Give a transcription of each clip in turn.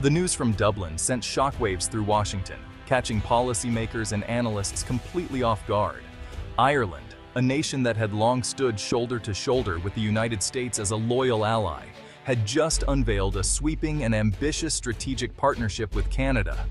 The news from Dublin sent shockwaves through Washington, catching policymakers and analysts completely off guard. Ireland, a nation that had long stood shoulder to shoulder with the United States as a loyal ally, had just unveiled a sweeping and ambitious strategic partnership with Canada.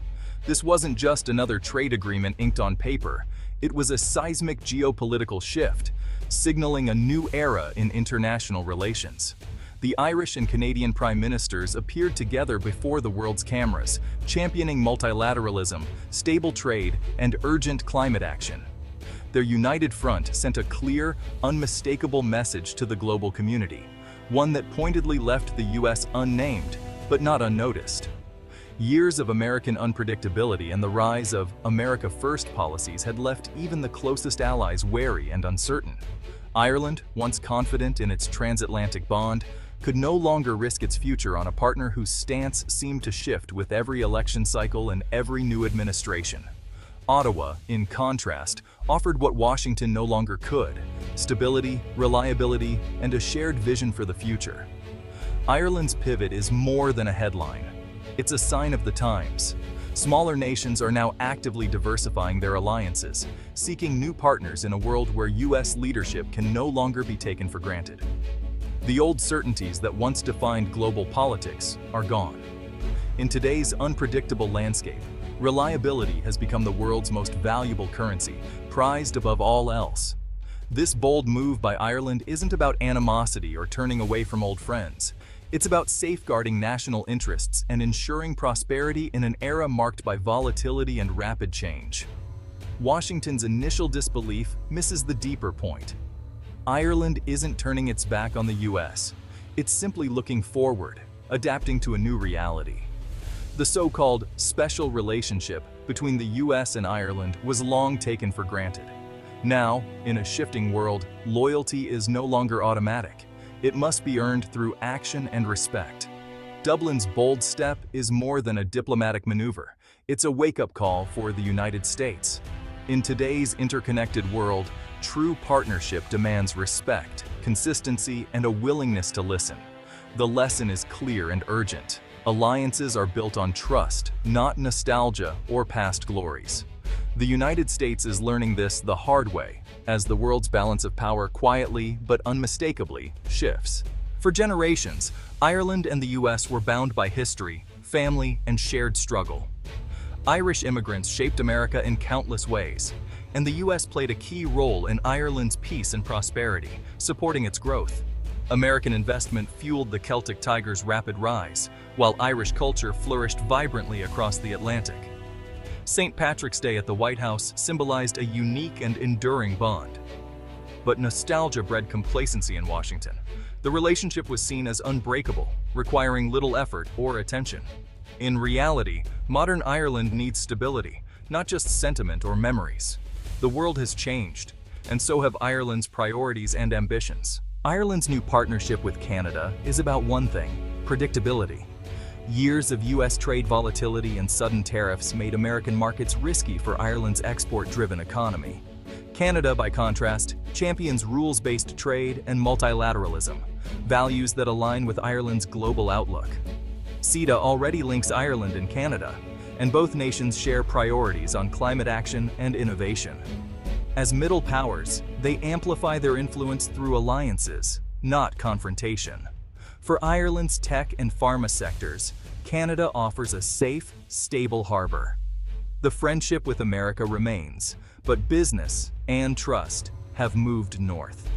This wasn't just another trade agreement inked on paper, it was a seismic geopolitical shift, signaling a new era in international relations. The Irish and Canadian prime ministers appeared together before the world's cameras, championing multilateralism, stable trade, and urgent climate action. Their united front sent a clear, unmistakable message to the global community, one that pointedly left the US unnamed, but not unnoticed. Years of American unpredictability and the rise of America First policies had left even the closest allies wary and uncertain. Ireland, once confident in its transatlantic bond, could no longer risk its future on a partner whose stance seemed to shift with every election cycle and every new administration. Ottawa, in contrast, offered what Washington no longer could: stability, reliability, and a shared vision for the future. Ireland's pivot is more than a headline. It's a sign of the times. Smaller nations are now actively diversifying their alliances, seeking new partners in a world where US leadership can no longer be taken for granted. The old certainties that once defined global politics are gone. In today's unpredictable landscape, reliability has become the world's most valuable currency, prized above all else. This bold move by Ireland isn't about animosity or turning away from old friends. It's about safeguarding national interests and ensuring prosperity in an era marked by volatility and rapid change. Washington's initial disbelief misses the deeper point. Ireland isn't turning its back on the US. It's simply looking forward, adapting to a new reality. The so-called special relationship between the US and Ireland was long taken for granted. Now, in a shifting world, loyalty is no longer automatic. It must be earned through action and respect. Dublin's bold step is more than a diplomatic maneuver. It's a wake-up call for the United States. In today's interconnected world, true partnership demands respect, consistency, and a willingness to listen. The lesson is clear and urgent. Alliances are built on trust, not nostalgia or past glories. The United States is learning this the hard way, as the world's balance of power quietly but unmistakably shifts. For generations, Ireland and the US were bound by history, family, and shared struggle. Irish immigrants shaped America in countless ways, and the US played a key role in Ireland's peace and prosperity, supporting its growth. American investment fueled the Celtic Tiger's rapid rise, while Irish culture flourished vibrantly across the Atlantic. St. Patrick's Day at the White House symbolized a unique and enduring bond. But nostalgia bred complacency in Washington. The relationship was seen as unbreakable, requiring little effort or attention. In reality, modern Ireland needs stability, not just sentiment or memories. The world has changed, and so have Ireland's priorities and ambitions. Ireland's new partnership with Canada is about one thing: predictability. Years of US trade volatility and sudden tariffs made American markets risky for Ireland's export-driven economy. Canada, by contrast, champions rules-based trade and multilateralism, values that align with Ireland's global outlook. CETA already links Ireland and Canada, and both nations share priorities on climate action and innovation. As middle powers, they amplify their influence through alliances, not confrontation. For Ireland's tech and pharma sectors, Canada offers a safe, stable harbor. The friendship with America remains, but business and trust have moved north.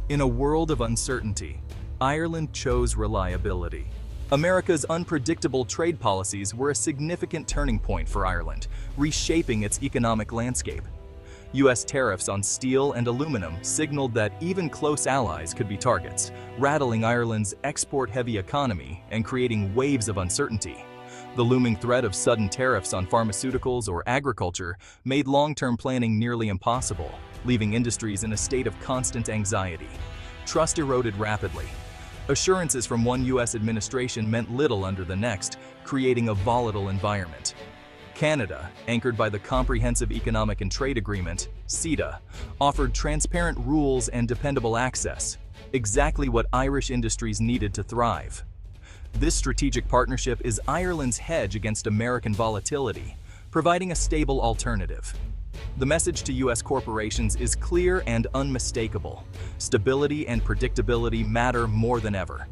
In a world of uncertainty, Ireland chose reliability. America's unpredictable trade policies were a significant turning point for Ireland, reshaping its economic landscape. US tariffs on steel and aluminum signaled that even close allies could be targets, rattling Ireland's export-heavy economy and creating waves of uncertainty. The looming threat of sudden tariffs on pharmaceuticals or agriculture made long-term planning nearly impossible, leaving industries in a state of constant anxiety. Trust eroded rapidly. Assurances from one US administration meant little under the next, creating a volatile environment. Canada, anchored by the Comprehensive Economic and Trade Agreement, CETA, offered transparent rules and dependable access, exactly what Irish industries needed to thrive. This strategic partnership is Ireland's hedge against American volatility, providing a stable alternative. The message to U.S. corporations is clear and unmistakable. Stability and predictability matter more than ever.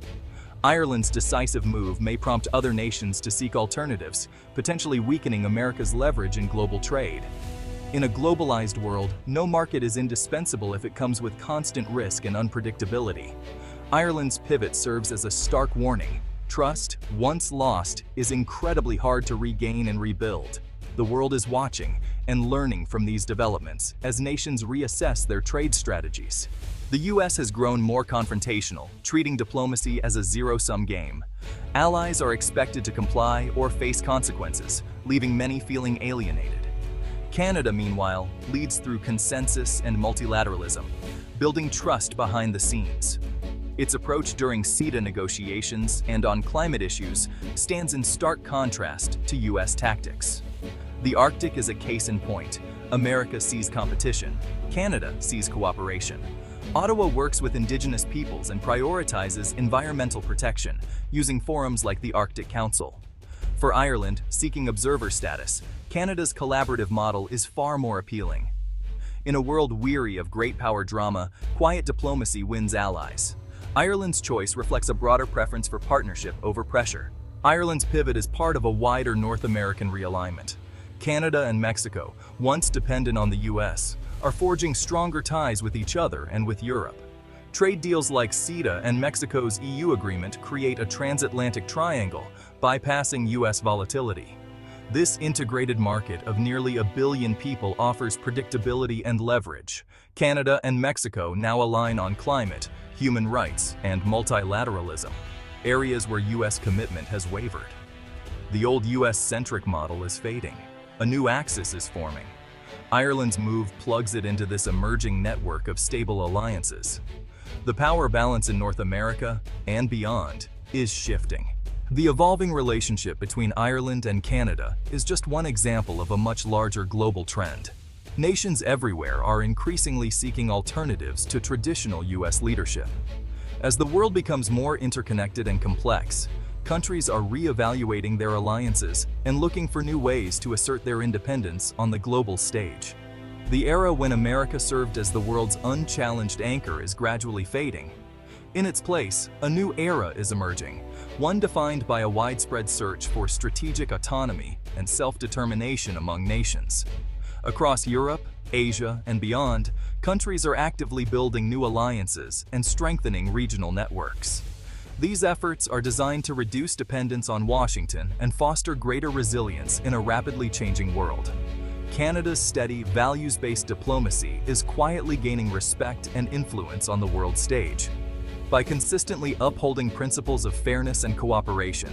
Ireland's decisive move may prompt other nations to seek alternatives, potentially weakening America's leverage in global trade. In a globalized world, no market is indispensable if it comes with constant risk and unpredictability. Ireland's pivot serves as a stark warning. Trust, once lost, is incredibly hard to regain and rebuild. The world is watching and learning from these developments as nations reassess their trade strategies. The U.S. has grown more confrontational, treating diplomacy as a zero-sum game. Allies are expected to comply or face consequences, leaving many feeling alienated. Canada, meanwhile, leads through consensus and multilateralism, building trust behind the scenes. Its approach during CETA negotiations and on climate issues stands in stark contrast to U.S. tactics. The Arctic is a case in point. America sees competition. Canada sees cooperation. Ottawa works with Indigenous peoples and prioritizes environmental protection, using forums like the Arctic Council. For Ireland, seeking observer status, Canada's collaborative model is far more appealing. In a world weary of great power drama, quiet diplomacy wins allies. Ireland's choice reflects a broader preference for partnership over pressure. Ireland's pivot is part of a wider North American realignment. Canada and Mexico, once dependent on the U.S., are forging stronger ties with each other and with Europe. Trade deals like CETA and Mexico's EU agreement create a transatlantic triangle, bypassing U.S. volatility. This integrated market of nearly 1 billion people offers predictability and leverage. Canada and Mexico now align on climate, human rights, and multilateralism, areas where U.S. commitment has wavered. The old U.S.-centric model is fading. A new axis is forming. Ireland's move plugs it into this emerging network of stable alliances. The power balance in North America and beyond is shifting. The evolving relationship between Ireland and Canada is just one example of a much larger global trend. Nations everywhere are increasingly seeking alternatives to traditional U.S. leadership. As the world becomes more interconnected and complex, countries are re-evaluating their alliances and looking for new ways to assert their independence on the global stage. The era when America served as the world's unchallenged anchor is gradually fading. In its place, a new era is emerging, one defined by a widespread search for strategic autonomy and self-determination among nations. Across Europe, Asia, and beyond, countries are actively building new alliances and strengthening regional networks. These efforts are designed to reduce dependence on Washington and foster greater resilience in a rapidly changing world. Canada's steady, values-based diplomacy is quietly gaining respect and influence on the world stage. By consistently upholding principles of fairness and cooperation,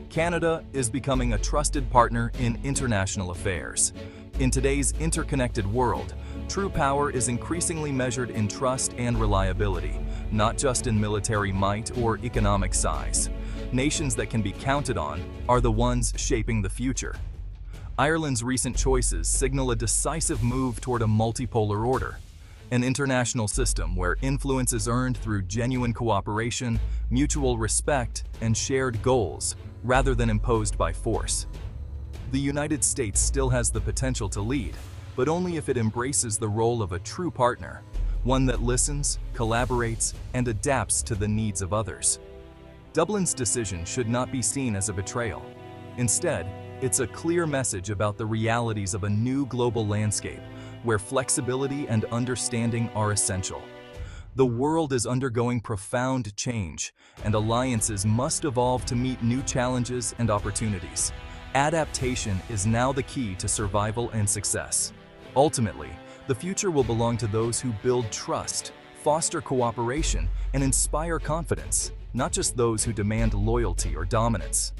Canada is becoming a trusted partner in international affairs. In today's interconnected world, true power is increasingly measured in trust and reliability, not just in military might or economic size. Nations that can be counted on are the ones shaping the future. Ireland's recent choices signal a decisive move toward a multipolar order, an international system where influence is earned through genuine cooperation, mutual respect, and shared goals, rather than imposed by force. The United States still has the potential to lead, but only if it embraces the role of a true partner, one that listens, collaborates, and adapts to the needs of others. Dublin's decision should not be seen as a betrayal. Instead, it's a clear message about the realities of a new global landscape where flexibility and understanding are essential. The world is undergoing profound change, and alliances must evolve to meet new challenges and opportunities. Adaptation is now the key to survival and success. Ultimately, the future will belong to those who build trust, foster cooperation, and inspire confidence, not just those who demand loyalty or dominance.